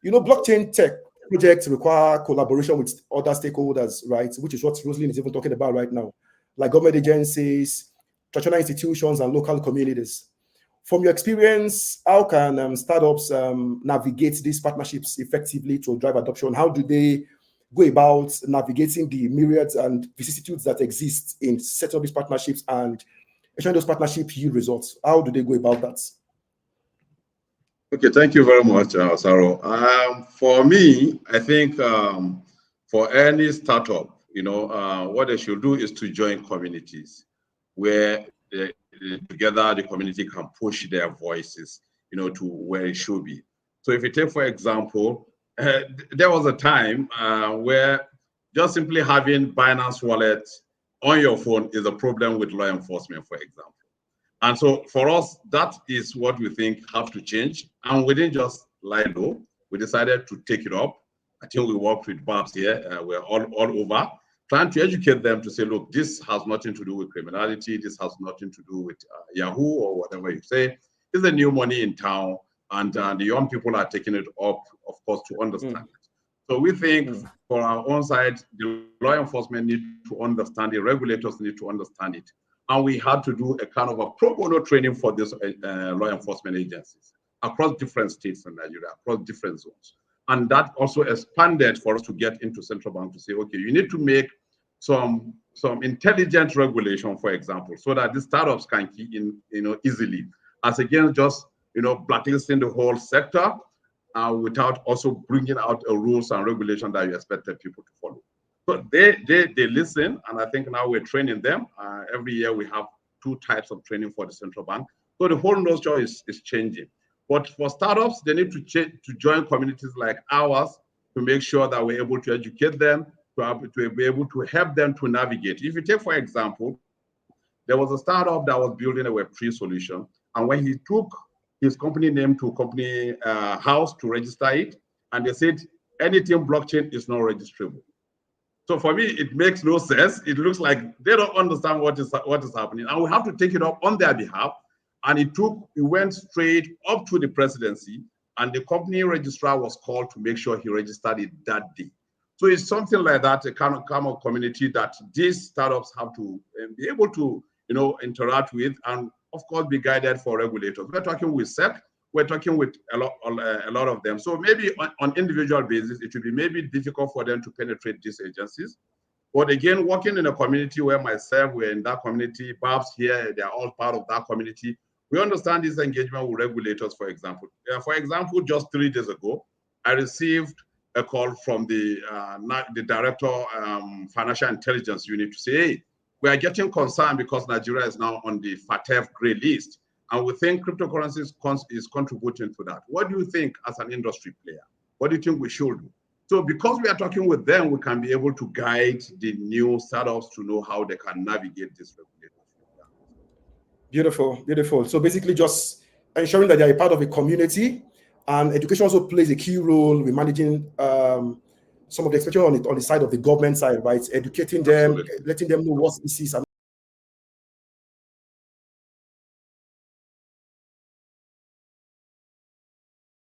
blockchain tech projects require collaboration with other stakeholders, right? Which is what Rosalind is even talking about right now, like government agencies, traditional institutions, and local communities. From your experience, how can startups navigate these partnerships effectively to drive adoption? How do they go about navigating the myriads and vicissitudes that exist in setting up these partnerships and ensuring those partnerships yield results? How do they go about that? Okay, thank you very much, Saro. For me, I think for any startup, what they should do is to join communities where together the community can push their voices, to where it should be. So if you take, for example, there was a time where just simply having Binance wallet on your phone is a problem with law enforcement, for example. And so for us, that is what we think have to change. And we didn't just lie low. We decided to take it up. I think we worked with Babs here. We're all over, trying to educate them to say, look, this has nothing to do with criminality. This has nothing to do with Yahoo or whatever you say. It's the new money in town. And the young people are taking it up, of course, to understand it. So we think for our own side, the law enforcement need to understand, the regulators need to understand it. And we had to do a kind of a pro bono training for these law enforcement agencies across different states in Nigeria, across different zones. And that also expanded for us to get into central bank to say, okay, you need to make some intelligent regulation, for example, so that the startups can key in, easily, as against just, blacklisting the whole sector without also bringing out a rules and regulation that you expected people to follow. So they listen, and I think now we're training them. Every year we have 2 types of training for the central bank. So the whole notion is changing. But for startups, they need to join communities like ours to make sure that we're able to educate them, to be able to help them to navigate. If you take, for example, there was a startup that was building a Web3 solution, and when he took his company name to company house to register it, and they said anything blockchain is not registrable. So for me, it makes no sense. It looks like they don't understand what is happening, and we have to take it up on their behalf. And it went straight up to the presidency, and the company registrar was called to make sure he registered it that day. So it's something like that, a kind of community that these startups have to be able to, interact with, and of course be guided for regulators. We're talking with SEC, we're talking with a lot of them. So maybe on individual basis, it will be maybe difficult for them to penetrate these agencies. But again, working in a community where myself, we're in that community, Babs here, they're all part of that community. We understand this engagement with regulators, for example. Just 3 days ago, I received a call from the director financial intelligence unit to say, hey, we are getting concerned because Nigeria is now on the FATF gray list, and we think cryptocurrencies is contributing to that. What do you think as an industry player? What do you think we should do? So because we are talking with them, we can be able to guide the new startups to know how they can navigate this regulation. Beautiful, beautiful. So basically just ensuring that they are a part of a community, and education also plays a key role in managing some of the expectations on the side of the government side, right? Educating them, letting them know what this is and